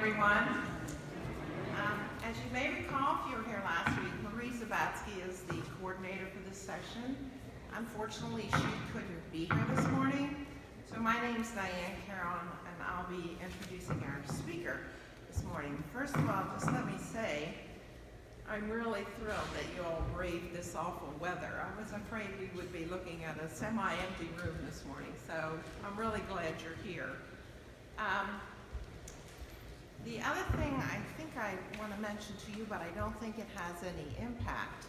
everyone. As you may recall, if you were here last week, Marie Zabatsky is the coordinator for this session. Unfortunately, she couldn't be here this morning. So my name's Diane Carroll, and I'll be introducing our speaker this morning. First of all, just let me say, I'm really thrilled that you all braved this awful weather. I was afraid we would be looking at a semi-empty room this morning, so I'm really glad you're here. The other thing I think I want to mention to you, but I don't think it has any impact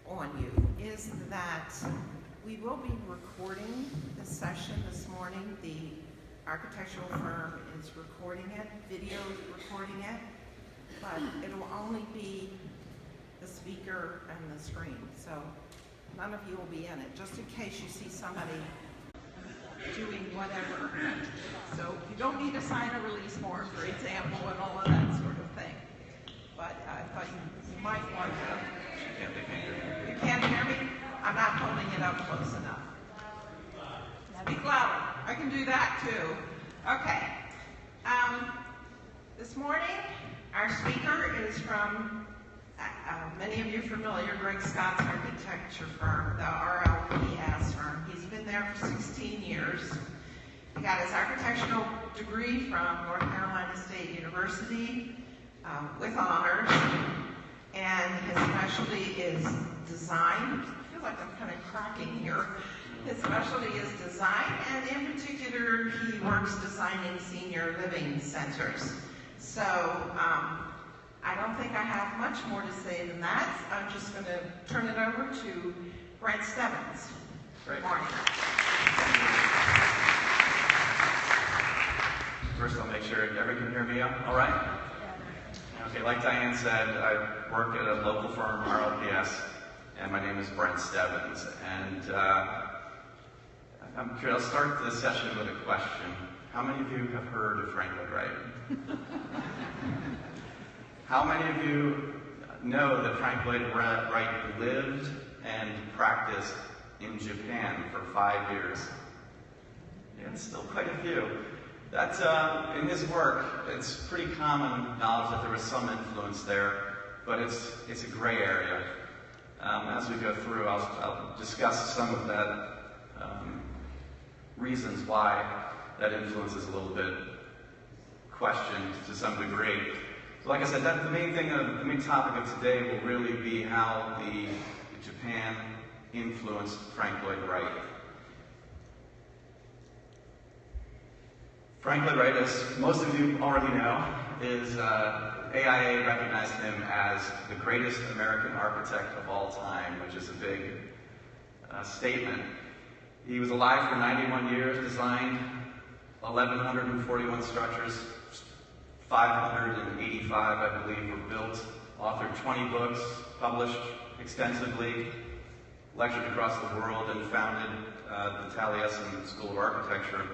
on you, is that we will be recording the session this morning. The architectural firm is recording it, video recording it, but it'll only be the speaker and the screen, so none of you will be in it, just in case you see somebody doing whatever. So you don't need to sign a release form, for example, and all of that sort of thing. But I thought you might want to. You can't hear me? I'm not holding it up close enough. Speak louder. I can do that too. Okay. This morning, our speaker is from, many of you familiar, Greg Scott's architecture firm, the RLPS firm. He's been there for 16 years. He got his architectural degree from North Carolina State University with honors, and his specialty is design. I feel like I'm kind of cracking here. His specialty is design, and in particular, he works designing senior living centers. So I don't think I have much more to say than that. I'm just going to turn it over to Brent Stebbins. Great. Good morning. First, I'll make sure everyone can hear me all right? Okay, like Diane said, I work at a local firm, RLPS, and my name is Brent Stebbins. And I'm curious, I'll start the session with a question. How many of you have heard of Frank Lloyd Wright? How many of you know that Frank Lloyd Wright lived and practiced in Japan for 5 years? Yeah, it's still quite a few. That's, in his work, it's pretty common knowledge that there was some influence there, but it's a gray area. As we go through, I'll discuss some of that, reasons why that influence is a little bit questioned to some degree. So like I said, the main topic of today will really be how Japan influenced Frank Lloyd Wright. Frank Lloyd Wright, as most of you already know, is AIA recognized him as the greatest American architect of all time, which is a big statement. He was alive for 91 years, designed 1,141 structures, 585, I believe, were built, authored 20 books, published extensively, lectured across the world, and founded the Taliesin School of Architecture.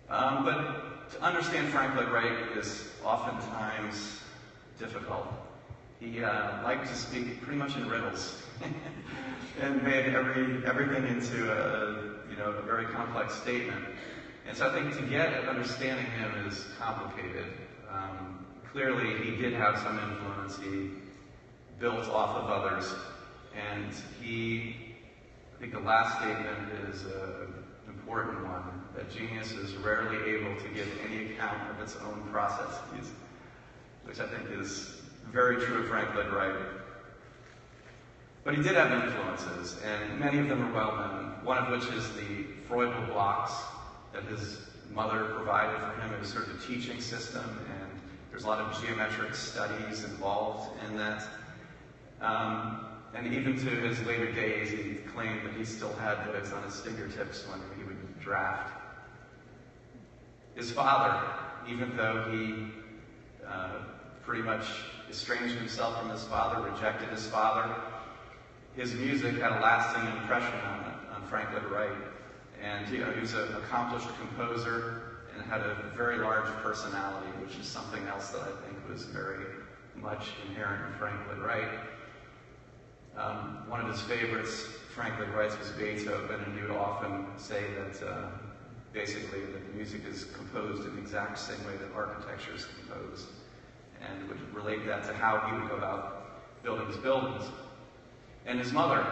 But to understand Frank Lloyd Wright is oftentimes difficult. He liked to speak pretty much in riddles and made everything into a very complex statement. And so I think to get at understanding him is complicated. Clearly, he did have some influence. He built off of others. And I think the last statement is an important one, that genius is rarely able to give any account of its own processes, which I think is very true of Frank Lloyd Wright. But he did have influences, and many of them are well known, one of which is the Freudian blocks that his mother provided for him. It was sort of a teaching system, and there's a lot of geometric studies involved in that. And even to his later days, he claimed that he still had those on his fingertips when he would draft. His father, even though he pretty much estranged himself from his father, rejected his father, his music had a lasting impression on Frank Lloyd Wright. And he was an accomplished composer and had a very large personality, which is something else that I think was very much inherent in Frank Lloyd Wright. One of his favorites, Frank Lloyd Wright's, was Beethoven, and he would often say that basically that the music is composed in the exact same way that architecture is composed, and would relate that to how he would go about building his buildings. And his mother,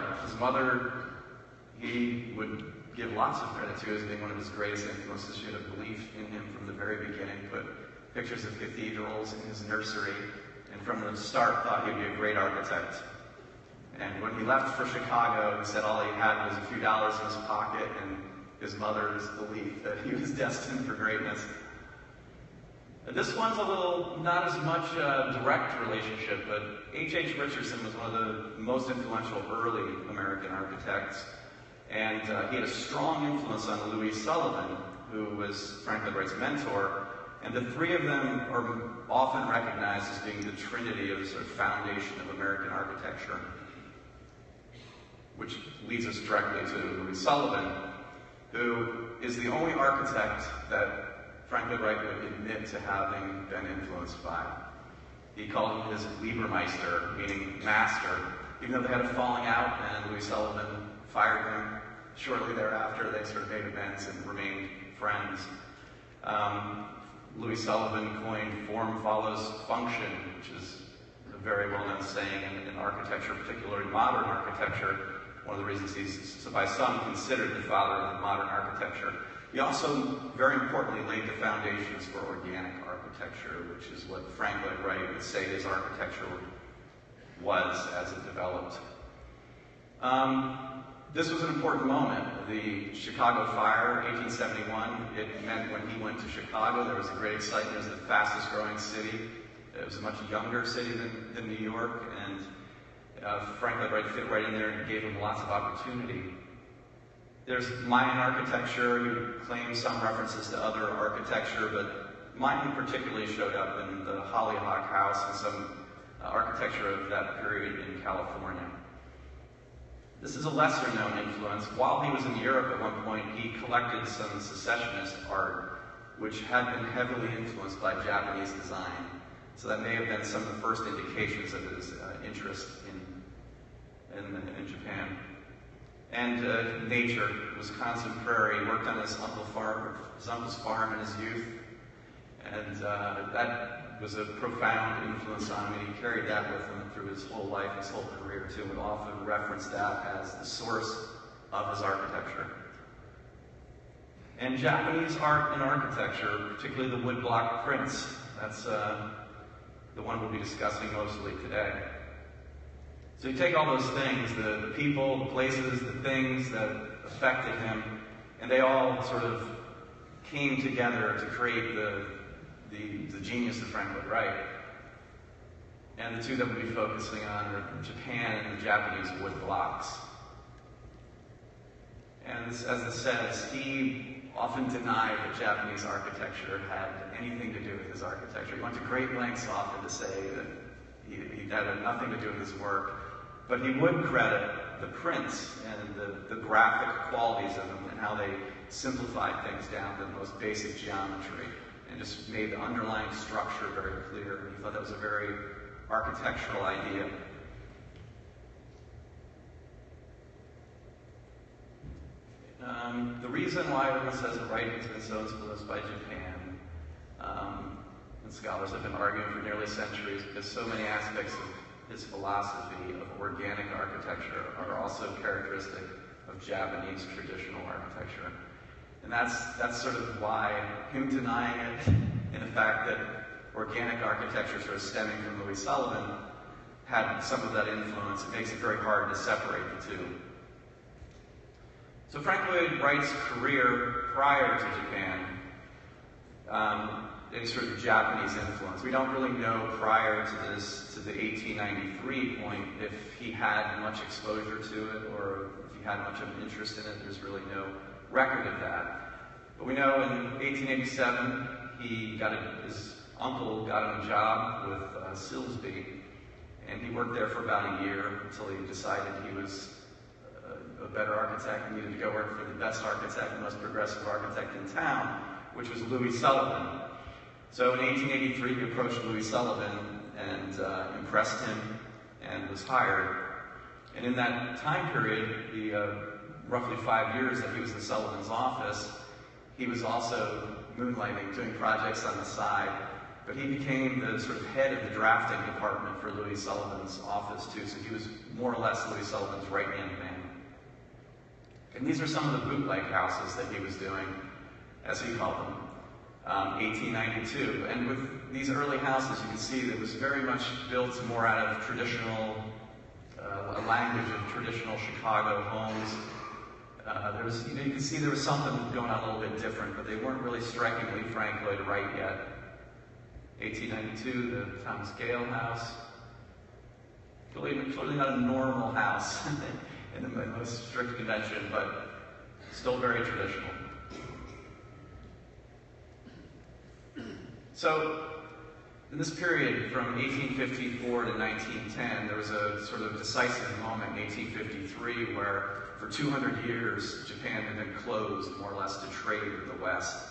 he would give lots of credit to as being one of his greatest influences. She had a belief in him from the very beginning, put pictures of cathedrals in his nursery, and from the start thought he'd be a great architect. And when he left for Chicago, he said all he had was a few dollars in his pocket and his mother's belief that he was destined for greatness. This one's a little, not as much a direct relationship, but H.H. Richardson was one of the most influential early American architects, and he had a strong influence on Louis Sullivan, who was Frank Lloyd Wright's mentor, and the three of them are often recognized as being the trinity of the sort of foundation of American architecture, which leads us directly to Louis Sullivan, who is the only architect that Frank Lloyd Wright would admit to having been influenced by. He called him his Liebermeister, meaning master, even though they had a falling out and Louis Sullivan fired him shortly thereafter. They sort of made amends and remained friends. Louis Sullivan coined form follows function, which is a very well-known saying in architecture, particularly modern architecture. One of the reasons he's, by some, considered the father of modern architecture. He also, very importantly, laid the foundations for organic architecture, which is what Frank Lloyd Wright would say his architecture was as it developed. This was an important moment. The Chicago Fire, 1871, it meant when he went to Chicago, there was a great excitement. It was the fastest growing city. It was a much younger city than New York, and Frank Lloyd Wright fit right in there and gave him lots of opportunity. There's Mayan architecture. He claims some references to other architecture, but Mayan particularly showed up in the Hollyhock House and some architecture of that period in California. This is a lesser-known influence. While he was in Europe at one point, he collected some secessionist art, which had been heavily influenced by Japanese design. So that may have been some of the first indications of his interest in Japan. And nature, Wisconsin prairie. He worked on his uncle's farm in his youth, and that was a profound influence on him. He carried that with him through his whole life, his whole career too, and often referenced that as the source of his architecture. And Japanese art and architecture, particularly the woodblock prints, that's the one we'll be discussing mostly today. So you take all those things, the people, the places, the things that affected him, and they all sort of came together to create the genius of Frank Lloyd Wright. And the two that we'll be focusing on are Japan and the Japanese wood blocks. And as it says, he often denied that Japanese architecture had anything to do with his architecture. He went to great lengths often to say that he had nothing to do with his work, but he would credit the prints and the graphic qualities of them and how they simplified things down to the most basic geometry and just made the underlying structure very clear. And he thought that was a very architectural idea. The reason why everyone says that Wright has been so influenced by Japan, and scholars have been arguing for nearly centuries, because so many aspects of his philosophy of organic architecture are also characteristic of Japanese traditional architecture. And that's sort of why him denying it, and the fact that organic architecture sort of stemming from Louis Sullivan had some of that influence. It makes it very hard to separate the two. So Frank Lloyd Wright's career prior to Japan, is sort of Japanese influence. We don't really know prior to this, to the 1893 point, if he had much exposure to it or if he had much of an interest in it. There's really no record of that. But we know in 1887, his uncle got him a job with Silsby, and he worked there for about a year until he decided he was a better architect and needed to go work for the best architect, the most progressive architect in town, which was Louis Sullivan. So in 1883, he approached Louis Sullivan and impressed him and was hired. And in that time period, the roughly 5 years that he was in Sullivan's office, he was also moonlighting, doing projects on the side. But he became the sort of head of the drafting department for Louis Sullivan's office too, so he was more or less Louis Sullivan's right-hand man. And these are some of the bootleg houses that he was doing, as he called them, 1892. And with these early houses, you can see that it was very much built more out of traditional, a language of traditional Chicago homes. You can see there was something going on a little bit different, but they weren't really strikingly Frank Lloyd Wright yet. 1892, the Thomas Gale House. Clearly not a normal house in the most strict convention, but still very traditional. So, in this period from 1854 to 1910, there was a sort of decisive moment in 1853 where for 200 years Japan had been closed more or less to trade with the West.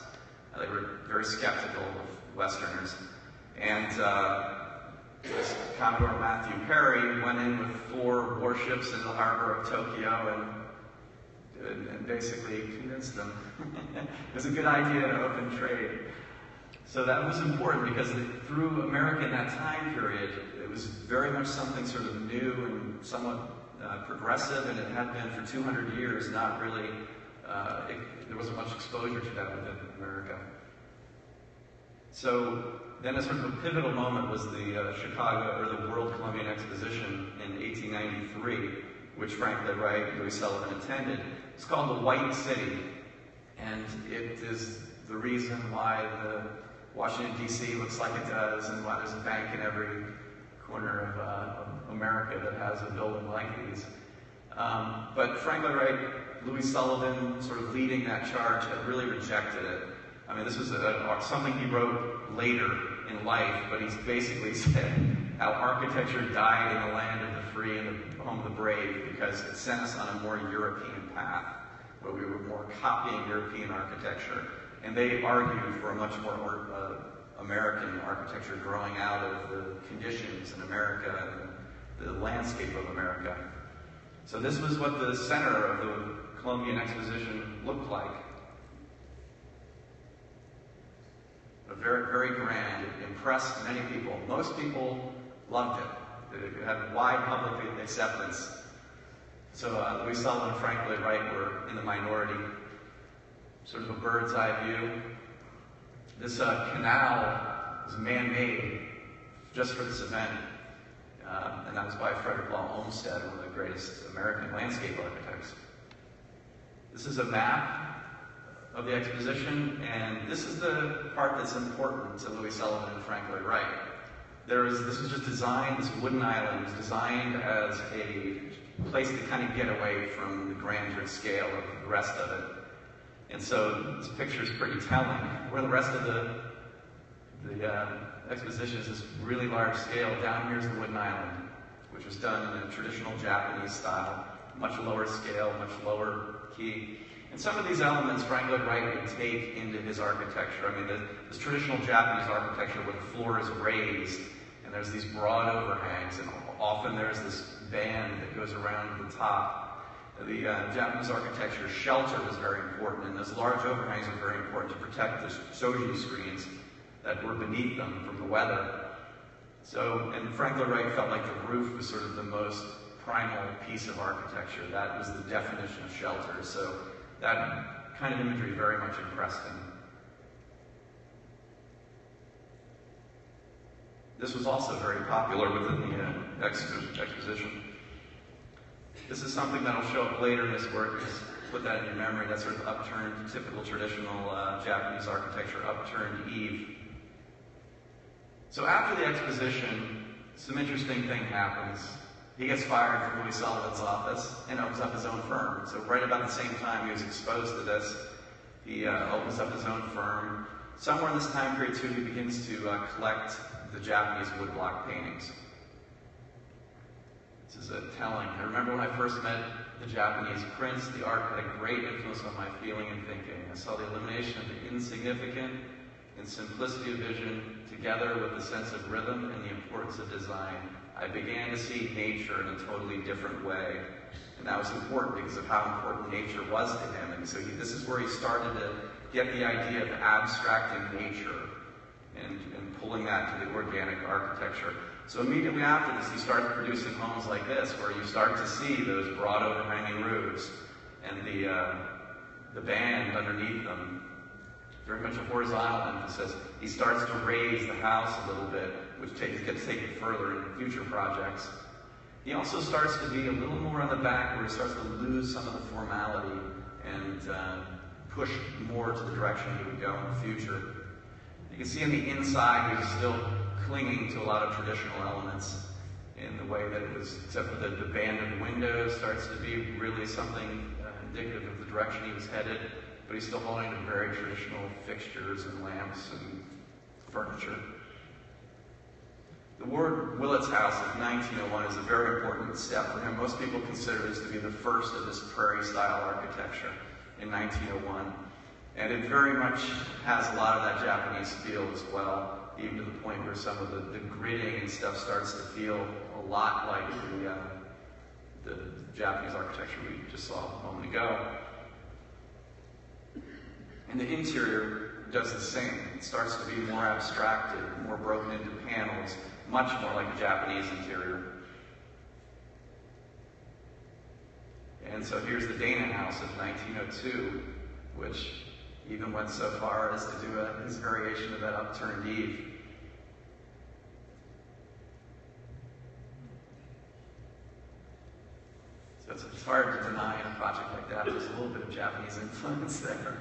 They were very skeptical of Westerners. And Commodore Matthew Perry went in with 4 warships into the harbor of Tokyo and basically convinced them it was a good idea to open trade. So that was important because through America in that time period, it was very much something sort of new and somewhat progressive, and it had been for 200 years, not really, there wasn't much exposure to that within America. So then a sort of a pivotal moment was the the World Columbian Exposition in 1893, which Frank Lloyd Wright, Louis Sullivan attended. It's called the White City, and it is the reason why the Washington, D.C. looks like it does, and why there's a bank in every corner of America that has a building like these. But Frank Lloyd Wright, Louis Sullivan, sort of leading that charge, had really rejected it. I mean, this was something he wrote later in life, but he's basically said how architecture died in the land of the free and the home of the brave because it sent us on a more European path, where we were more copying European architecture. And they argued for a much more American architecture growing out of the conditions in America and the landscape of America. So this was what the center of the Columbian Exposition looked like. Very, very grand. It impressed many people. Most people loved it. It had wide public acceptance. So Louis Sullivan and Frank Lloyd Wright were in the minority. Sort of a bird's eye view. This canal was man-made just for this event, and that was by Frederick Law Olmsted, one of the greatest American landscape architects. This is a map of the exposition, and this is the part that's important to Louis Sullivan and Frank Lloyd Wright. This was just designed, this wooden island was designed as a place to kind of get away from the grandeur scale of the rest of it. And so this picture is pretty telling. Where the rest of the exposition is this really large scale, down here's the wooden island, which was done in a traditional Japanese style, much lower scale, much lower key. And some of these elements Frank Lloyd Wright would take into his architecture. I mean, this traditional Japanese architecture where the floor is raised, and there's these broad overhangs, and often there's this band that goes around the top. The Japanese architecture shelter was very important, and those large overhangs are very important to protect the shoji screens that were beneath them from the weather. So, and Frank Lloyd Wright felt like the roof was sort of the most primal piece of architecture. That was the definition of shelter. So that kind of imagery very much impressed him. This was also very popular within the exposition. This is something that'll show up later in this work. Just put that in your memory, that sort of upturned, typical traditional Japanese architecture, upturned eave. So after the exposition, some interesting thing happens. He gets fired from Louis Sullivan's office and opens up his own firm. So right about the same time he was exposed to this, he opens up his own firm. Somewhere in this time period too, he begins to collect the Japanese woodblock paintings. This is telling. I remember when I first met the Japanese prints, the art had a great influence on my feeling and thinking. I saw the elimination of the insignificant and simplicity of vision together with the sense of rhythm and the importance of design. I began to see nature in a totally different way. And that was important because of how important nature was to him. And so this is where he started to get the idea of abstracting nature and pulling that to the organic architecture. So immediately after this, he started producing homes like this, where you start to see those broad overhanging roofs and the band underneath them. Very much a horizontal emphasis. He starts to raise the house a little bit, which gets taken further in future projects. He also starts to be a little more on the back, where he starts to lose some of the formality and push more to the direction he would go in the future. You can see on the inside, he's still clinging to a lot of traditional elements in the way that it was, except for the band of windows starts to be really something indicative of the direction he was headed, but he's still holding to very traditional fixtures and lamps and furniture. The word Willets House of 1901 is a very important step for him. Most people consider this to be the first of this prairie-style architecture in 1901. And it very much has a lot of that Japanese feel as well, even to the point where some of the gridding and stuff starts to feel a lot like the Japanese architecture we just saw a moment ago. And the interior does the same. It starts to be more abstracted, more broken into panels, much more like a Japanese interior. And so here's the Dana House of 1902, which even went so far as to do his variation of that upturned eave. So it's hard to deny in a project like that. There's a little bit of Japanese influence there.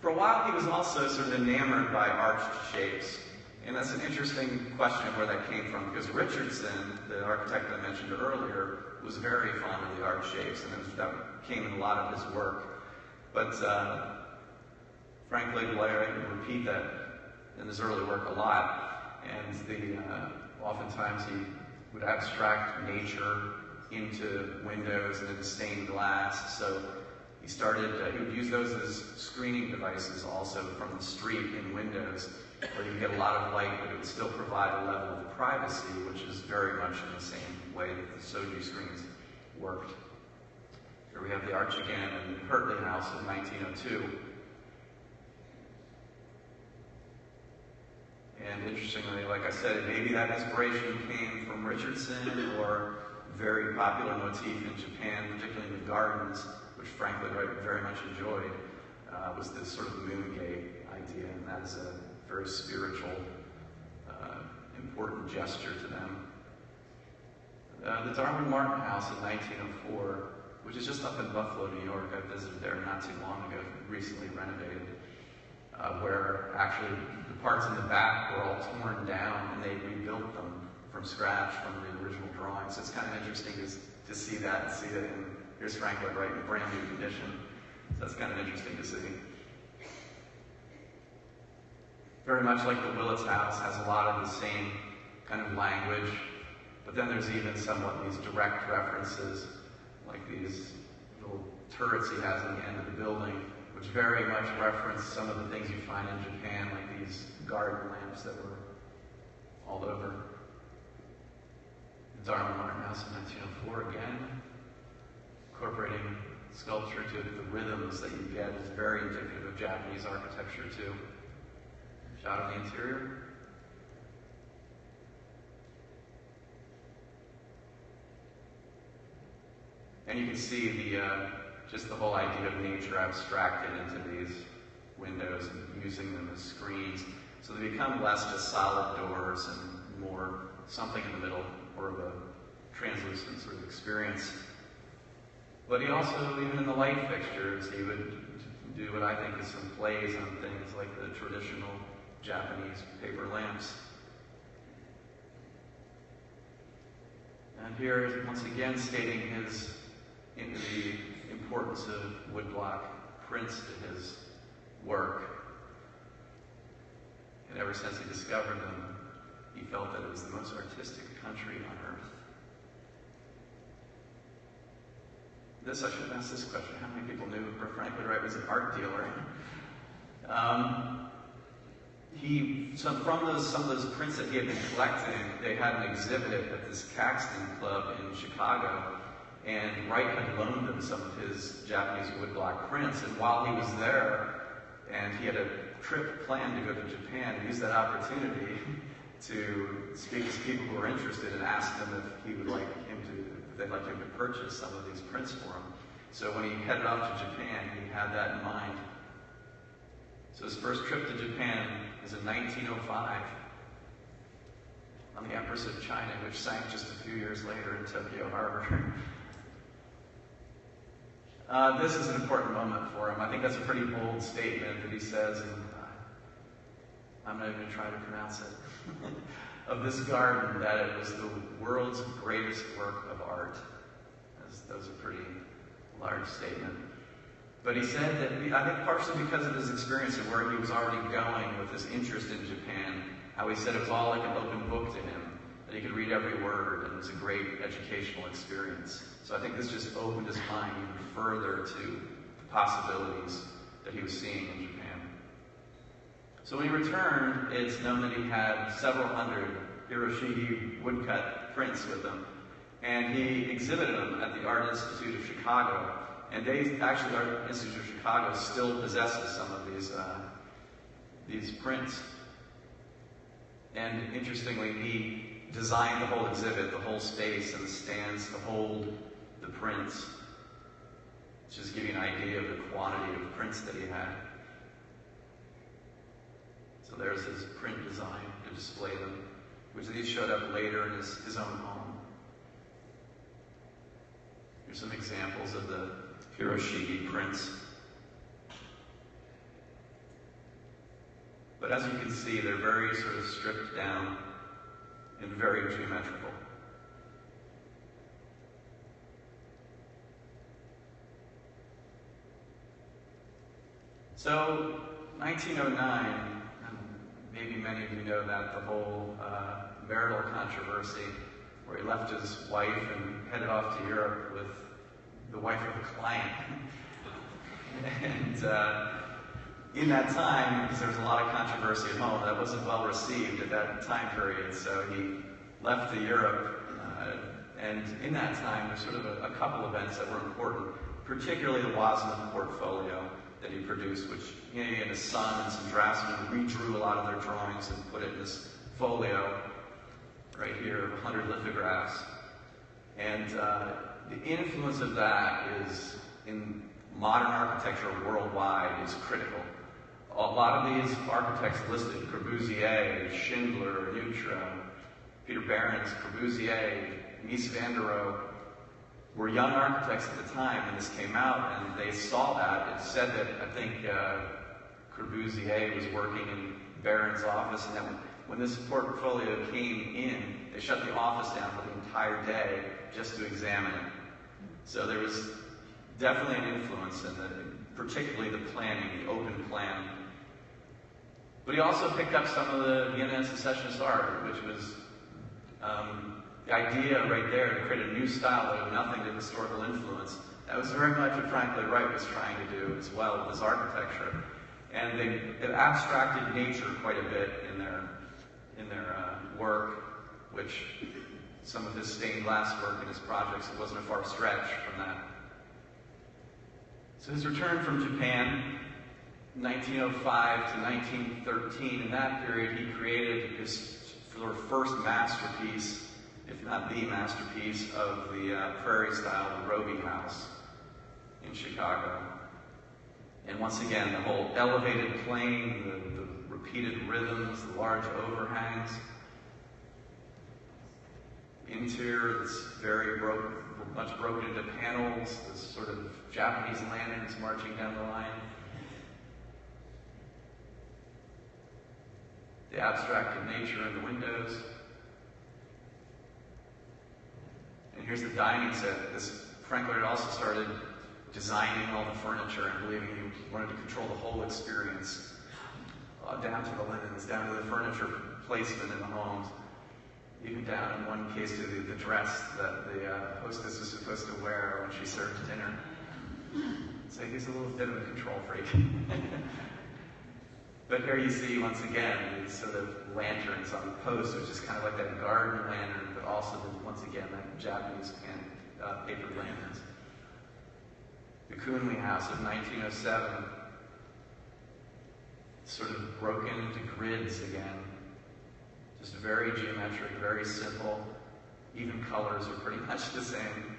For a while, he was also sort of enamored by arched shapes. And that's an interesting question of where that came from, because Richardson, the architect I mentioned earlier, was very fond of the arched shapes, and that came in a lot of his work. But Frank Lloyd Wright would repeat that in his early work a lot, and oftentimes he would abstract nature into windows and into stained glass. So he would use those as screening devices also from the street in windows, where you get a lot of light, but it would still provide a level of privacy, which is very much in the same way that the Soju screens worked. Here we have the arch again in the Hertley House of 1902. And interestingly, like I said, maybe that inspiration came from Richardson or a very popular motif in Japan, particularly in the gardens, which Frank Lloyd Wright very much enjoyed, was this sort of moongate idea, and that is a very spiritual, important gesture to them. The Darwin Martin House in 1904, which is just up in Buffalo, New York. I visited there not too long ago, recently renovated, where actually the parts in the back were all torn down and they rebuilt them from scratch from the original drawings. So it's kind of interesting to see that and see that here's Frank Lloyd Wright in brand new condition. So that's kind of interesting to see. Very much like the Willets House, has a lot of the same kind of language, but then there's even somewhat these direct references, like these little turrets he has on the end of the building, which very much reference some of the things you find in Japan, like these garden lamps that were all over. The Darwin Martin House in 1904 again, incorporating sculpture to the rhythms that you get, is very indicative of Japanese architecture too. Shot of the interior. And you can see just the whole idea of nature abstracted into these windows and using them as screens. So they become less just solid doors and more something in the middle, more of a translucent sort of experience. But he also, even in the light fixtures, he would do what I think is some plays on things like the traditional Japanese paper lamps. And here, once again, stating the importance of woodblock prints to his work. And ever since he discovered them, he felt that it was the most artistic country on earth. I should have asked this question. How many people knew Frank Lloyd Wright was an art dealer? From some of those prints that he had been collecting, they had an exhibit at this Caxton Club in Chicago, and Wright had loaned him some of his Japanese woodblock prints, and while he was there, and he had a trip planned to go to Japan, he used that opportunity to speak to people who were interested and ask them if they'd like him to purchase some of these prints for him. So when he headed off to Japan, he had that in mind. So his first trip to Japan was in 1905 on the Empress of China, which sank just a few years later in Tokyo Harbor. This is an important moment for him. I think that's a pretty bold statement that he says, and I'm not even going to try to pronounce it, of this garden, that it was the world's greatest work of art. That was a pretty large statement. But he said that, I think partially because of his experience of where he was already going with his interest in Japan, how he said it was all like an open book to him, that he could read every word, and it was a great educational experience. So I think this just opened his mind even further to the possibilities that he was seeing in Japan. So when he returned, it's known that he had several hundred Hiroshige woodcut prints with him, and he exhibited them at the Art Institute of Chicago. And the Art Institute of Chicago still possesses some of these prints. And interestingly, he designed the whole exhibit, the whole space, and the stands to hold the prints. Just to give you an idea of the quantity of prints that he had. So there's his print design to display them, which these showed up later in his own home. Here's some examples of the Hiroshige prints. But as you can see, they're very sort of stripped down and very geometrical. So, 1909, and maybe many of you know that, the whole marital controversy, where he left his wife and headed off to Europe with the wife of a client. And in that time, because there was a lot of controversy at home, that wasn't well received at that time period, so he left to Europe. And in that time, there's sort of a couple events that were important, particularly the Wasman portfolio that he produced, which he and his son and some draftsmen redrew a lot of their drawings and put it in this folio right here of 100 lithographs. And the influence of that is, in modern architecture worldwide, is critical. A lot of these architects listed, Corbusier, Schindler, Neutra, Peter Behrens, Corbusier, Mies van der Rohe, were young architects at the time when this came out, and they saw that. It said that, I think, Corbusier was working in Behrens' office, and that when this portfolio came in, they shut the office down for the entire day just to examine it. So there was definitely an influence in particularly the planning, the open plan. But he also picked up some of the Vienna Secessionist art, which was the idea right there to create a new style that had nothing to historical influence. That was very much what Frank Lloyd Wright was trying to do as well with his architecture. And they abstracted nature quite a bit in their work, which some of his stained glass work in his projects, it wasn't a far stretch from that. So his return from Japan, 1905 to 1913, in that period he created his first masterpiece, if not the masterpiece, of the prairie style, the Roby House in Chicago. And once again, the whole elevated plane, the repeated rhythms, the large overhangs. Interior that's very much broken into panels, this sort of Japanese lanterns marching down the line. The abstracted nature in the windows. And here's the dining set. Frank Lloyd also started designing all the furniture and believing he wanted to control the whole experience, down to the linens, down to the furniture placement in the homes, even down in one case to the dress that the hostess was supposed to wear when she served dinner. So he's a little bit of a control freak. But here you see, once again, these sort of lanterns on the post, which is kind of like that garden lantern, but also, once again, that Japanese paper lanterns. The Coonley House of 1907 sort of broken into grids again. Just very geometric, very simple. Even colors are pretty much the same.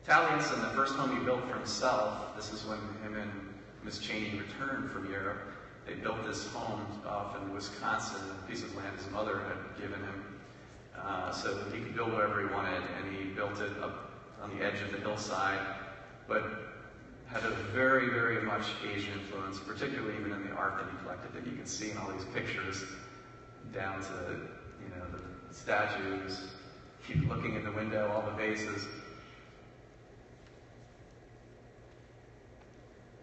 Taliesin, the first home he built for himself, this is when him and Miss Cheney returned from Europe. They built this home off in Wisconsin, a piece of land his mother had given him, so that he could build whatever he wanted, and he built it up on the edge of the hillside, but had a very, very much Asian influence, particularly even in the art that he collected, that you can see in all these pictures, down to, you know, the statues. Keep looking in the window, all the vases.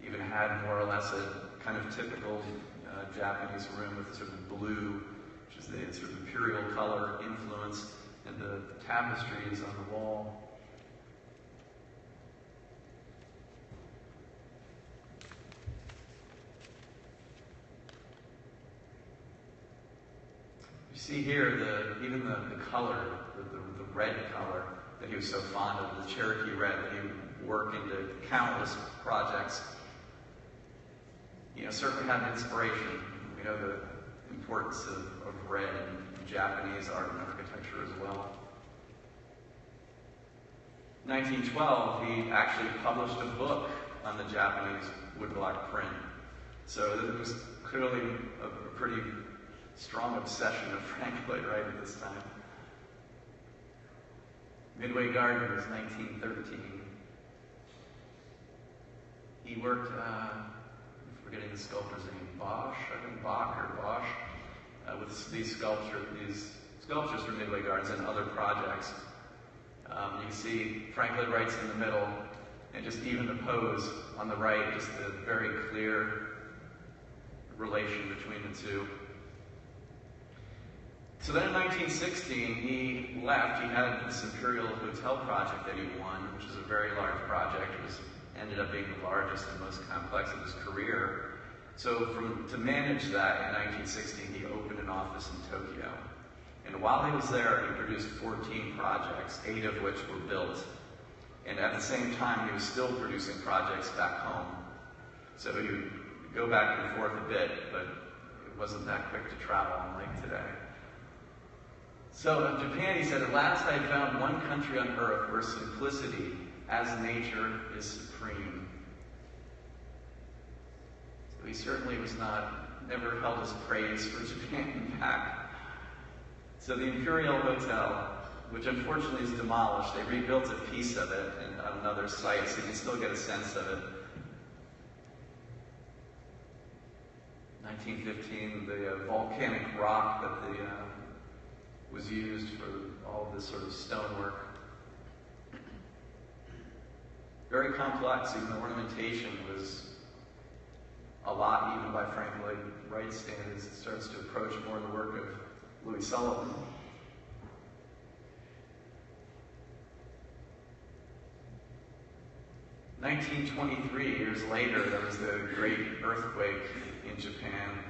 Even had more or less a kind of typical Japanese room with sort of blue, which is the sort of imperial color influence, and the tapestries on the wall. You see here even the color, the red color that he was so fond of, the Cherokee red that he would work into countless projects. You know, certainly had inspiration. We know the importance of red in Japanese art and architecture as well. In 1912, he actually published a book on the Japanese woodblock print. So it was clearly a pretty strong obsession of Frank Lloyd Wright at this time. Midway Garden was 1913. He worked, forgetting the sculptor's name, Bach or Bosch, with these sculptures for Midway Gardens and other projects. You can see Frank Lloyd Wright's in the middle, and just even the pose on the right, just a very clear relation between the two. So then in 1916, he left. He had this Imperial Hotel project that he won, which is a very large project. It ended up being the largest and most complex of his career. So to manage that, in 1916, he opened an office in Tokyo. And while he was there, he produced 14 projects, 8 of which were built. And at the same time, he was still producing projects back home. So he would go back and forth a bit, but it wasn't that quick to travel unlike today. So of Japan, he said, "At last I found one country on earth where simplicity, as nature, is supreme." So he certainly never held his praise for Japan back. So the Imperial Hotel, which unfortunately is demolished, they rebuilt a piece of it on another site, so you can still get a sense of it. 1915, the volcanic rock that was used for all this sort of stonework. Very complex. Even the ornamentation was a lot, even by Frank Lloyd Wright standards. It starts to approach more the work of Louis Sullivan. In 1923, years later, there was the great earthquake in Japan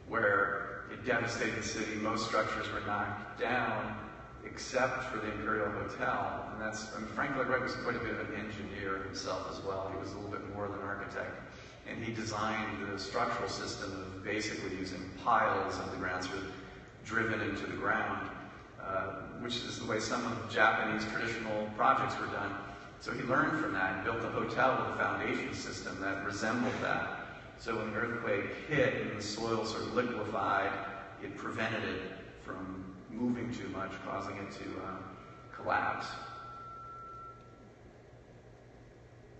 where it devastated the city. Most structures were knocked down except for the Imperial Hotel. And Frank Lloyd Wright was quite a bit of an engineer himself as well. He was a little bit more than an architect. And he designed the structural system of basically using piles of the ground, sort of driven into the ground, which is the way some of Japanese traditional projects were done. So he learned from that and built a hotel with a foundation system that resembled that. So when the earthquake hit and the soil sort of liquefied, it prevented it from moving too much, causing it to collapse.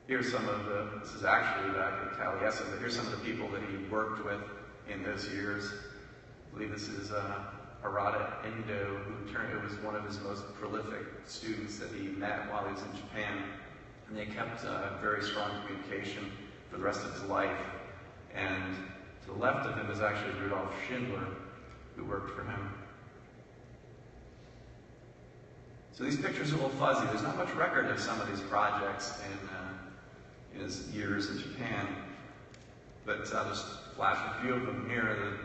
Here's some of this is actually back at Taliesin, but here's some of the people that he worked with in those years. I believe this is Harada Endo, who was one of his most prolific students that he met while he was in Japan. And they kept very strong communication for the rest of his life. And to the left of him is actually Rudolf Schindler, who worked for him. So these pictures are a little fuzzy. There's not much record of some of these projects in his years in Japan. But I'll just flash a few of them here.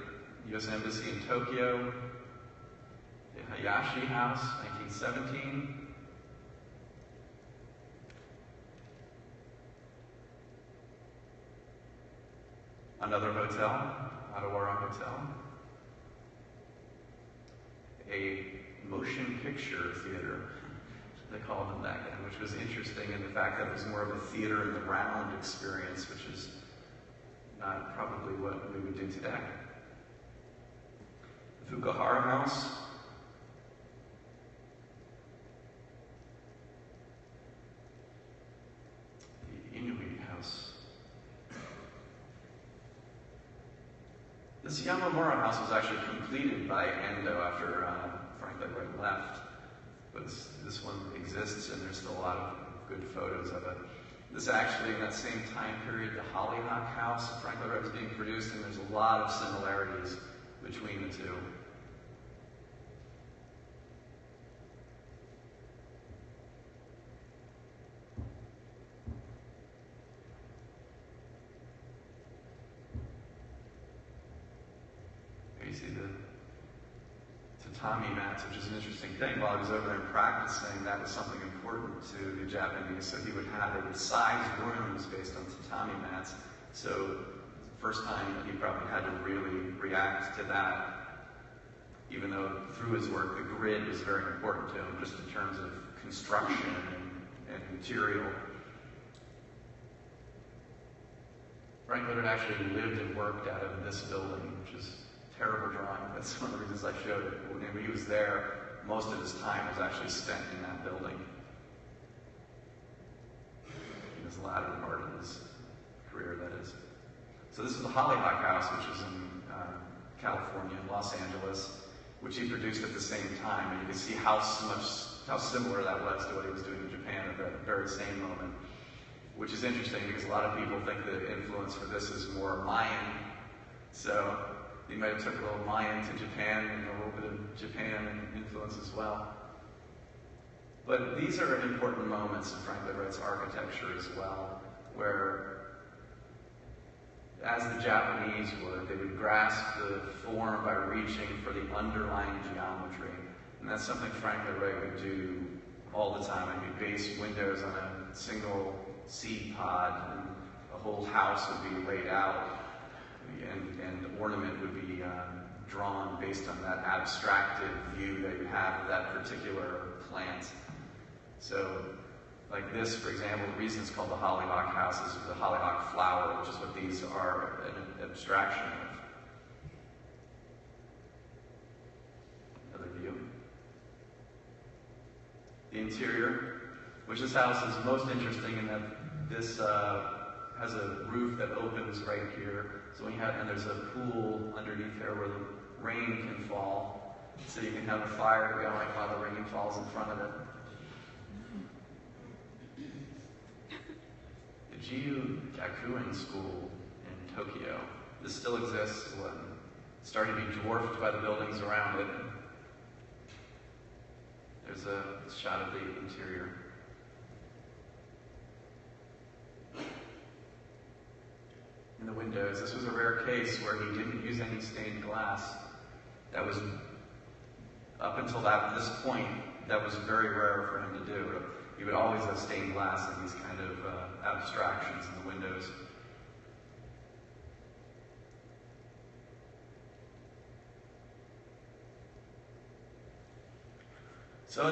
U.S. Embassy in Tokyo, the Hayashi House, 1917. Another hotel, Adawara Hotel. A motion picture theater, they called them back then, which was interesting in the fact that it was more of a theater in the round experience, which is not probably what we would do today. The Fukuhara House. The Inuit House. This Yamamura House was actually completed by Endo after Frank Lloyd Wright left. But this one exists, and there's still a lot of good photos of it. This is actually, in that same time period, the Hollyhock House. Frank Lloyd Wright was being produced, and there's a lot of similarities between the two. Here you see the tatami mats, which is an interesting thing. While I was over there practicing, that was something important to the Japanese. So he would have sized rooms based on tatami mats. So the first time that he probably had to really react to that, even though through his work the grid was very important to him, just in terms of construction and material. Frank Lloyd actually lived and worked out of this building, which is a terrible drawing. That's one of the reasons I showed it. When he was there, most of his time was actually spent in that building. In his latter part of his career, that is. So this is the Hollyhock House, which is in California, Los Angeles, which he produced at the same time. And you can see how similar that was to what he was doing in Japan at that very same moment. Which is interesting because a lot of people think the influence for this is more Mayan. So he might have took a little Mayan to Japan and a little bit of Japan influence as well. But these are important moments in Frank Lloyd Wright's architecture as well, where as the Japanese would, they would grasp the form by reaching for the underlying geometry. And that's something Frank Lloyd Wright would do all the time. I mean, base windows on a single seed pod, and a whole house would be laid out, and ornament would be drawn based on that abstracted view that you have of that particular plant. So, like this, for example, the reason it's called the Hollyhock House is the hollyhock flower, which is what these are an abstraction of. Another view. The interior, which this house is most interesting in that this has a roof that opens right here. So when you have, and there's a pool underneath there where the rain can fall. So you can have a fire going while the rain falls in front of it. The Jiu Gakuen School in Tokyo. This still exists. It's starting to be dwarfed by the buildings around it. There's a shot of the interior. In the windows, this was a rare case where he didn't use any stained glass. That was, up until this point, that was very rare for him to do. He would always have stained glass in these kind of abstractions in the windows. So a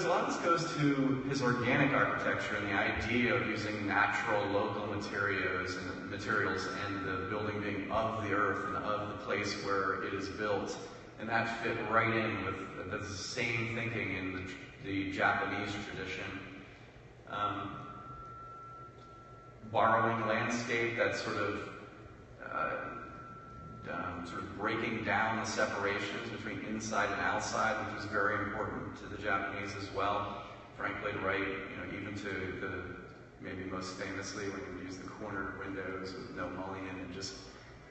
lot of this goes to his organic architecture and the idea of using natural local materials and the building being of the earth and of the place where it is built. And that fit right in with the same thinking in the Japanese tradition. Borrowing landscape, that sort of breaking down the separations between inside and outside, which was very important to the Japanese as well. Frank Lloyd Wright, even to maybe most famously when he would use the corner windows with no mullion and just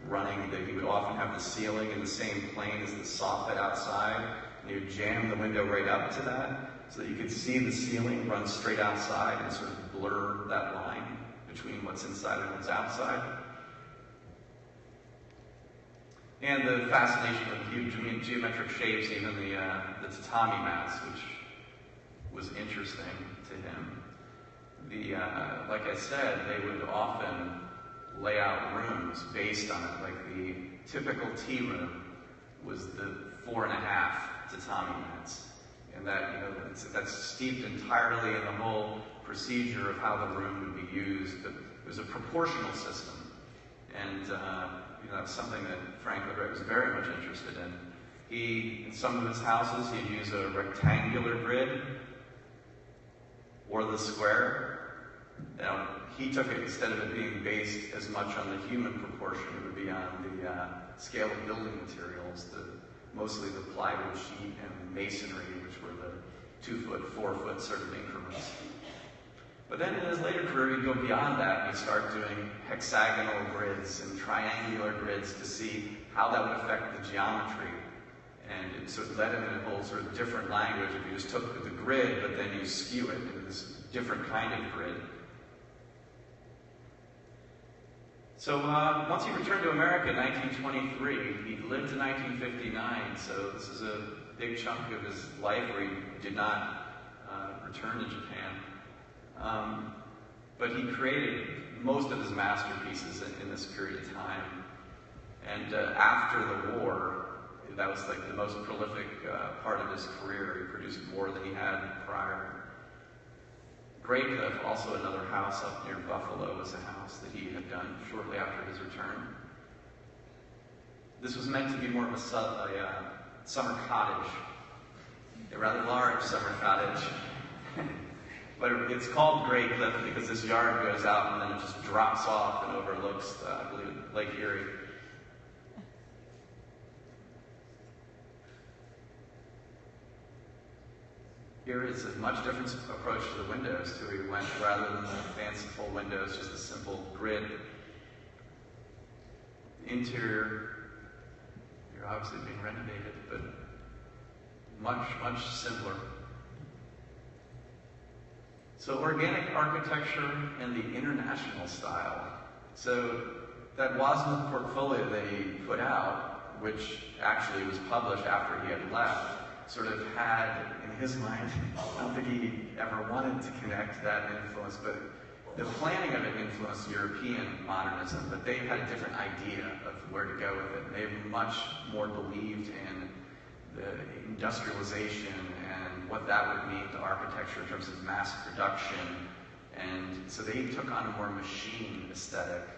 running, he would often have the ceiling in the same plane as the soffit outside, and he would jam the window right up to that so that you could see the ceiling run straight outside and sort of blur that line between what's inside and what's outside. And the fascination with geometric shapes, even the tatami mats, which was interesting to him. Like I said, they would often lay out rooms based on it. Like the typical tea room was the 4.5 tatami mats. And that, that's steeped entirely in the whole procedure of how the room would be used. It was a proportional system. And, that's something that Frank Lloyd Wright was very much interested in. In some of his houses, he'd use a rectangular grid or the square. Now, he took it, instead of it being based as much on the human proportion, it would be on the scale of building materials, mostly the plywood sheet and masonry, which were the 2-foot, 4-foot sort of increments. But then in his later career, he'd go beyond that, and he'd start doing hexagonal grids and triangular grids to see how that would affect the geometry. And it sort of led him in a whole sort of different language. If you just took the grid, but then you skew it into this different kind of grid. So once he returned to America in 1923, he lived to 1959, so this is a big chunk of his life where he did not return to Japan. But he created most of his masterpieces in this period of time. And after the war, that was like the most prolific part of his career. He produced more than he had prior. Great Cliff, also another house up near Buffalo, was a house that he had done shortly after his return. This was meant to be more of a summer cottage, a rather large summer cottage. But it's called Great Cliff because this yard goes out and then it just drops off and overlooks, I believe, Lake Erie. Here is a much different approach to the windows, too. He went, rather than the fanciful windows, just a simple grid. Interior, you're obviously being renovated, but much, much simpler. So organic architecture and the international style. So that wasn't the portfolio that he put out, which actually was published after he had left, sort of had, in his mind, I don't think he ever wanted to connect that influence, but the planning of it influenced European modernism, but they had a different idea of where to go with it. They much more believed in the industrialization and what that would mean to architecture in terms of mass production. And so they took on a more machine aesthetic.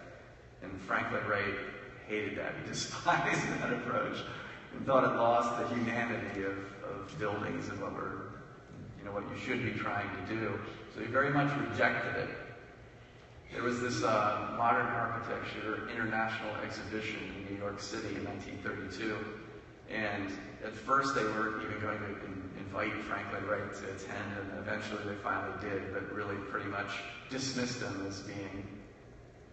And Frank Lloyd Wright hated that. He despised that approach and thought it lost the humanity of buildings and what you should be trying to do. So he very much rejected it. There was this modern architecture international exhibition in New York City in 1932. And at first they weren't even going to invite Frank Lloyd Wright to attend, and eventually they finally did, but really pretty much dismissed him as being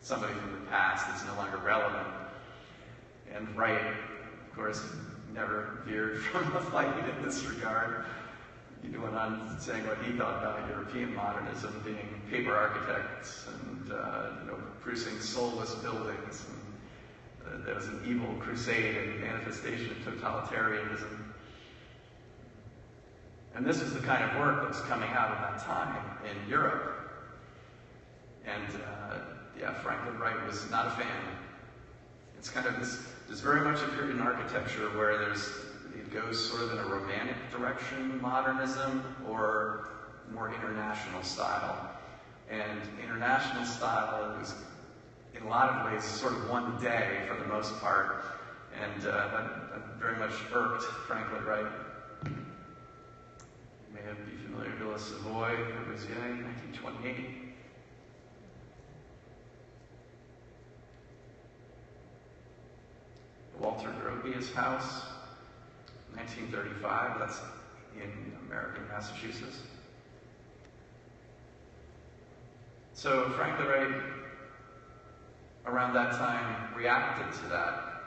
somebody from the past that's no longer relevant. And Wright, of course, never veered from the fight in this regard. He went on saying what he thought about European modernism, being paper architects and producing soulless buildings. And there was an evil crusade and manifestation of totalitarianism. And this is the kind of work that was coming out at that time in Europe. And Frank Lloyd Wright was not a fan. It's kind of there's very much a period in architecture where it goes sort of in a romantic direction, modernism, or more international style. And international style was, in a lot of ways, sort of one day for the most part. And that very much irked Frank Lloyd Wright. You may be familiar with Villa Savoy, Corbusier, 1928. Walter Gropius house, 1935, that's in American Massachusetts. So Frank Lloyd Wright, around that time, reacted to that.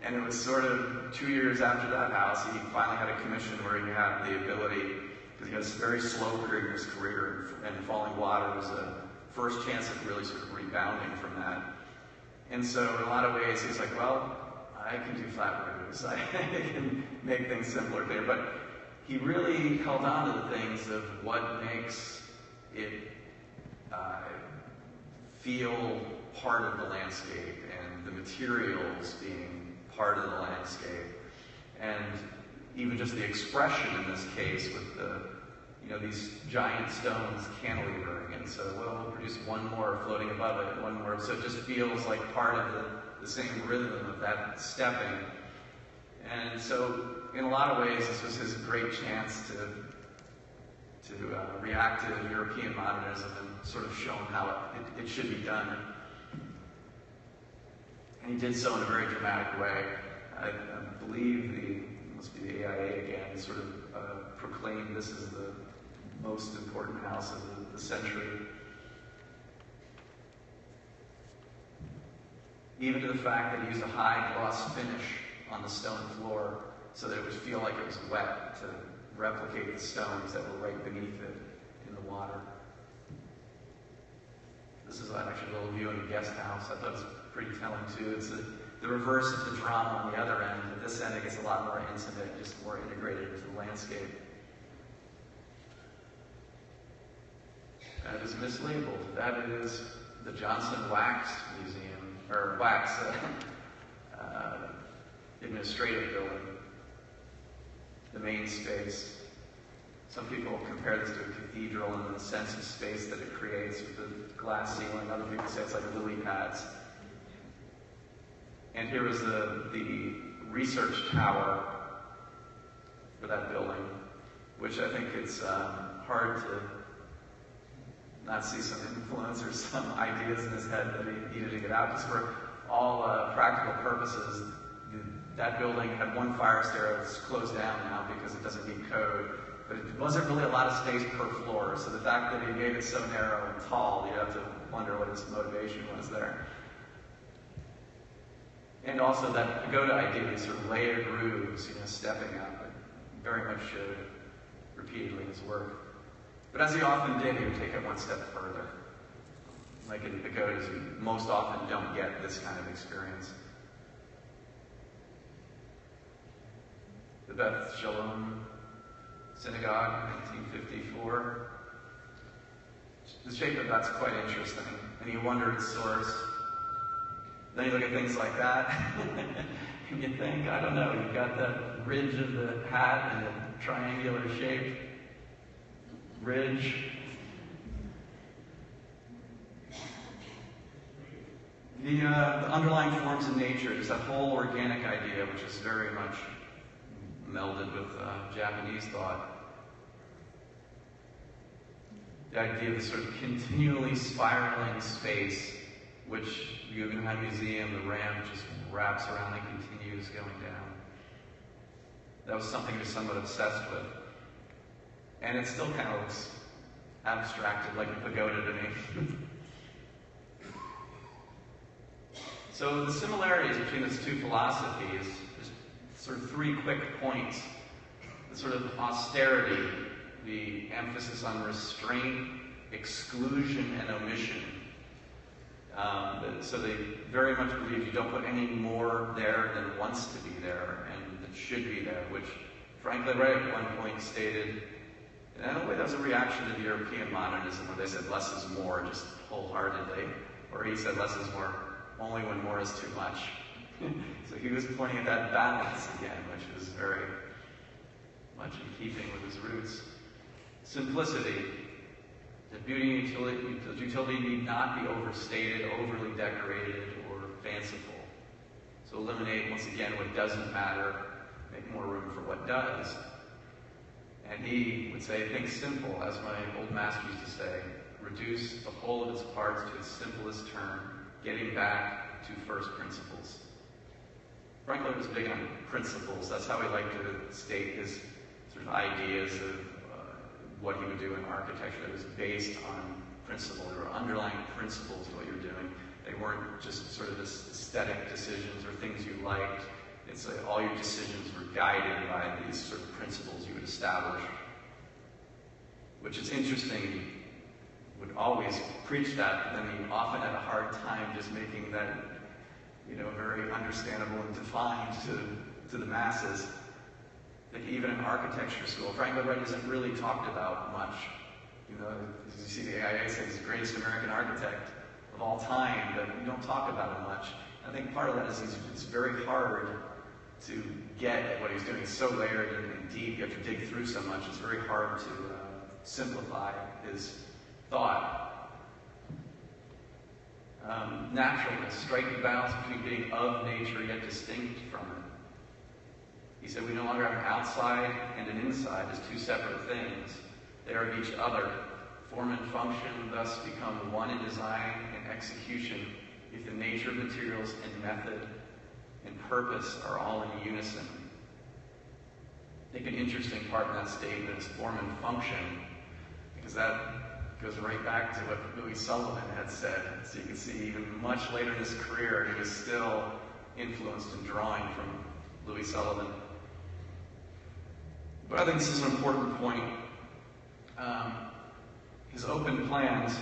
And it was sort of 2 years after that house, he finally had a commission where he had the ability, because he had a very slow period in his career, and Falling Water was a first chance at really sort of rebounding from that. And so in a lot of ways, he's like, well, I can do flat roofs. I can make things simpler there. But he really held on to the things of what makes it feel part of the landscape, and the materials being part of the landscape, and even just the expression in this case with the, these giant stones cantilevering, and so we'll produce one more floating above it, one more, so it just feels like part of the same rhythm of that stepping. And so in a lot of ways this was his great chance to react to European modernism and sort of show him how it should be done. And he did so in a very dramatic way. I believe it must be the AIA again, sort of proclaimed this as the most important house of the century. Even to the fact that he used a high gloss finish on the stone floor so that it would feel like it was wet, to replicate the stones that were right beneath it in the water. This is actually a little view in the guest house. I thought it was pretty telling too. It's the reverse of the drama on the other end. At this end it gets a lot more intimate, just more integrated into the landscape. That is mislabeled. That is the Johnson Wax Museum, or Wax Administrative Building, the main space. Some people compare this to a cathedral in the sense of space that it creates with the glass ceiling. Other people say it's like lily pads. And here is the research tower for that building, which I think it's hard to not see some influence or some ideas in his head that he needed to get out. Just for all practical purposes, that building had one fire stair that's closed down now because it doesn't meet code. But it wasn't really a lot of space per floor, so the fact that he made it so narrow and tall, you have to wonder what his motivation was there. And also that pagoda idea, these sort of layered roofs, stepping up, it very much showed repeatedly in his work. But as he often did, he would take it one step further. Like in the pagodas, you most often don't get this kind of experience. The Beth Shalom Synagogue, 1954. The shape of that's quite interesting, and you wonder its source. Then you look at things like that, and you think, I don't know, you've got that ridge of the hat and a triangular shaped ridge. The underlying forms in nature, just that whole organic idea, which is very much melded with Japanese thought. The idea of this sort of continually spiraling space, which the Guggenheim Museum, the ramp just wraps around and continues going down. That was something he was somewhat obsessed with. And it still kind of looks abstracted like a pagoda to me. So the similarities between those two philosophies, just sort of three quick points. The sort of austerity, the emphasis on restraint, exclusion, and omission. So they very much believe you don't put any more there than wants to be there and that should be there, which Frank Lloyd Wright at one point stated, and in a way that was a reaction to the European modernism where they said less is more just wholeheartedly, or he said less is more only when more is too much. So he was pointing at that balance again, which was very much in keeping with his roots. Simplicity. The beauty and utility need not be overstated, overly decorated, or fanciful. So eliminate, once again, what doesn't matter, make more room for what does. And he would say, think simple, as my old master used to say, reduce the whole of its parts to its simplest term, getting back to first principles. Frank Lloyd was big on principles. That's how he liked to state his sort of ideas of what he would do in architecture that was based on principle. There were underlying principles to what you're doing. They weren't just sort of this aesthetic decisions or things you liked. It's like all your decisions were guided by these sort of principles you would establish. Which is interesting, he would always preach that, but then he often had a hard time just making that very understandable and defined to the masses. I think even in architecture school, Frank Lloyd Wright isn't really talked about much. As you see, the AIA says he's the greatest American architect of all time, but we don't talk about him much. I think part of that is it's very hard to get at what he's doing. It's so layered and deep, you have to dig through so much, it's very hard to simplify his thought. Naturalness, striking balance between being of nature yet distinct from it. He said we no longer have an outside and an inside as two separate things. They are of each other. Form and function thus become one in design and execution if the nature of materials and method and purpose are all in unison. I think an interesting part in that statement is form and function, because that goes right back to what Louis Sullivan had said. So you can see even much later in his career, he was still influenced and drawing from Louis Sullivan. But I think this is an important point. His open plans,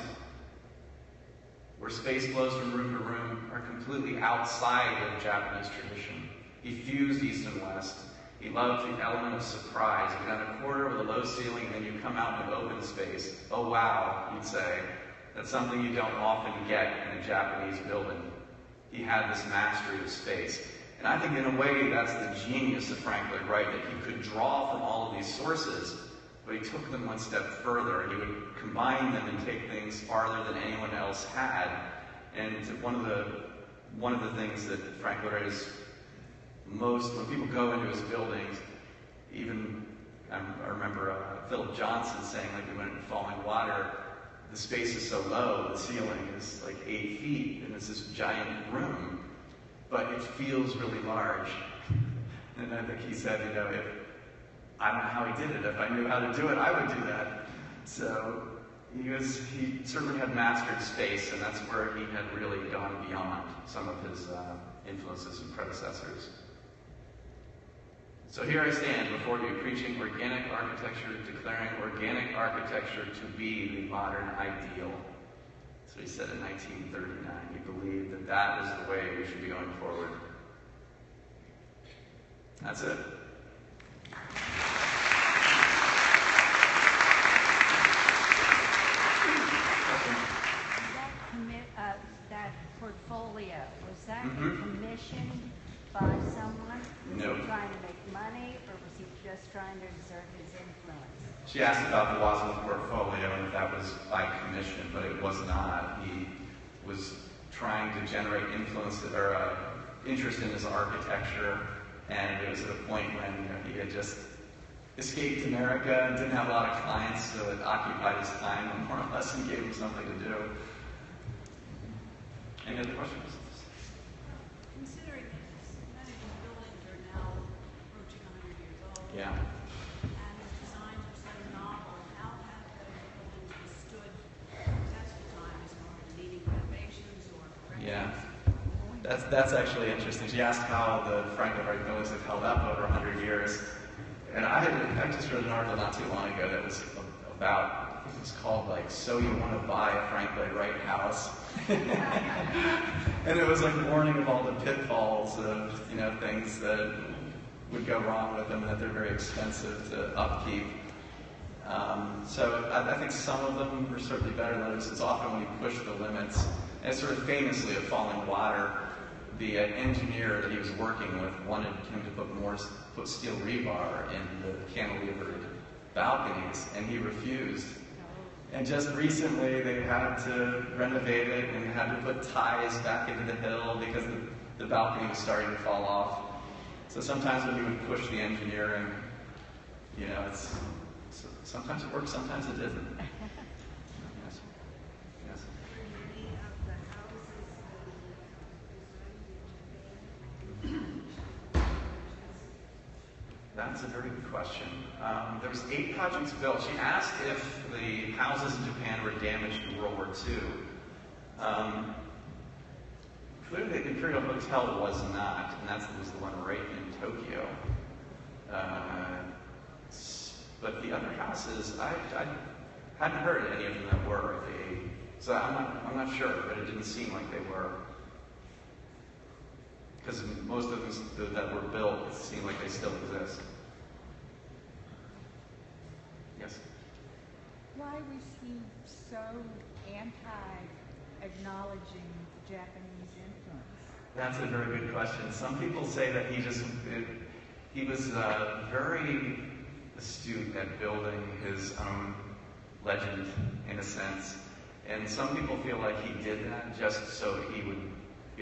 where space flows from room to room, are completely outside of Japanese tradition. He fused East and West. He loved the element of surprise. You got a corridor with a low ceiling, and then you come out into open space. Oh wow, you'd say. That's something you don't often get in a Japanese building. He had this mastery of space. And I think in a way that's the genius of Frank Lloyd Wright, that he could draw from all of these sources, but he took them one step further. He would combine them and take things farther than anyone else had. And one of the things that Frank Lloyd Wright is most, when people go into his buildings, even I remember Philip Johnson saying, like, we went in Falling Water, the space is so low, the ceiling is like 8 feet, and it's this giant room, but it feels really large. And I think he said, I don't know how he did it. If I knew how to do it, I would do that. So he certainly had mastered space, and that's where he had really gone beyond some of his influences and predecessors. So here I stand before you, preaching organic architecture, declaring organic architecture to be the modern ideal. That's what he said in 1939. He believed that that is the way we should be going forward. That's it. That portfolio, was that commissioned by someone? Was No. he trying to make money, or was he just trying to exert his influence? She asked about the Wasm portfolio and if that was by commission, but it was not. He was trying to generate influence or interest in his architecture, and it was at a point when he had just escaped America and didn't have a lot of clients, so it occupied his time and more or less and gave him something to do. Any other questions? Considering that many of these buildings are now approaching 100 years old, Yeah. and the designs are so novel, how have those buildings withstood the test of time as far as needing renovations or corrections? Yeah. That's actually interesting. She asked how the Frank Lloyd Wright buildings have held up over 100 years. And I just read an article not too long ago that was about, I think it was called like, So You Want to Buy a Frank Lloyd Wright House? And it was like warning of all the pitfalls of, things that would go wrong with them, and that they're very expensive to upkeep. So I think some of them were certainly better than others. It's often when you push the limits. And sort of famously at Falling Water, the engineer that he was working with wanted him to put steel rebar in the cantilevered balconies, and he refused. And just recently they had to renovate it and had to put ties back into the hill because the balcony was starting to fall off. So sometimes when you would push the engineering, sometimes it works, sometimes it doesn't. Yes. Yes. Many of the houses That's a very good question. There was 8 projects built. She asked if the houses in Japan were damaged in World War II. Clearly the Imperial Hotel was not, and that was the one right in Tokyo. But the other houses, I hadn't heard any of them that were. So I'm not sure, but it didn't seem like they were. because most of them that were built seem like they still exist. Yes? Why was he so anti-acknowledging Japanese influence? That's a very good question. Some people say that he was very astute at building his own legend, in a sense. And some people feel like he did that just so it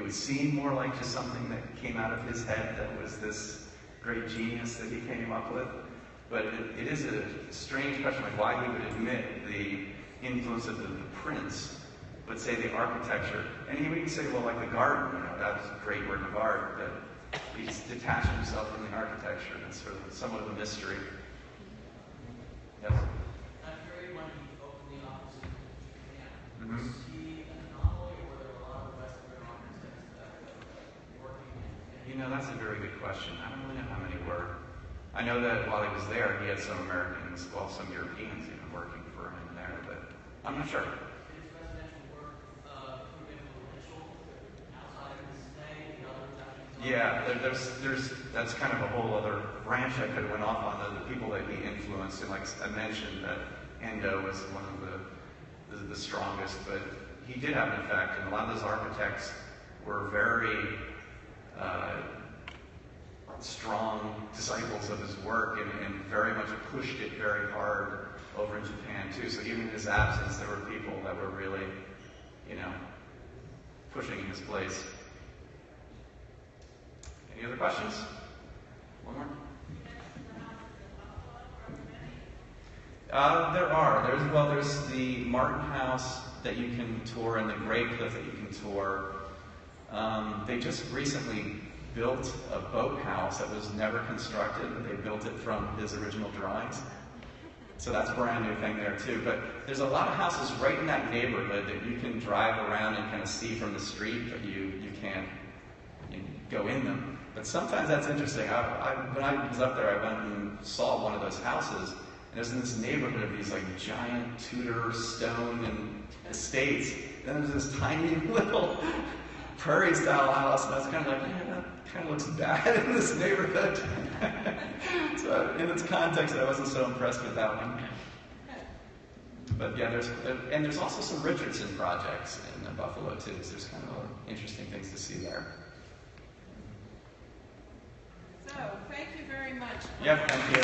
would seem more like just something that came out of his head that was this great genius that he came up with. But it is a strange question, like why he would admit the influence of the prince, but say the architecture. And he would even say, well, like the garden, that was a great work of art, but he's detached himself from the architecture. That's sort of somewhat of a mystery. Yes? That period when he openly opposite Japan, Mm-hmm. was he an anomaly, or were there a lot of Western architects that were working in That's a very good question. I don't really know how many were. I know that while he was there, he had some Americans, well, some Europeans even working for him there, but I'm not sure. Did his residential work prove influential outside of his stay in other countries? Yeah, that's kind of a whole other branch I could have went off on, the people that he influenced. And like I mentioned, that Endo was one of the strongest, but he did have an effect, and a lot of those architects were very strong disciples of his work and very much pushed it very hard over in Japan too. So even in his absence, there were people that were really, pushing in his place. Any other questions? One more? There are. There's the Martin House that you can tour and the Gray Cliff that you can tour. They just recently built a boathouse that was never constructed, but they built it from his original drawings. So that's a brand new thing there too. But there's a lot of houses right in that neighborhood that you can drive around and kind of see from the street, but you can't go in them. But sometimes that's interesting. When I was up there, I went and saw one of those houses, and it was in this neighborhood of these like giant Tudor stone and estates. And there was this tiny little prairie-style house, and I was kind of like, that kind of looks bad in this neighborhood. So in its context, I wasn't so impressed with that one. But yeah, there's also some Richardson projects in Buffalo too. So there's kind of interesting things to see there. So, thank you very much. Yep, thank you.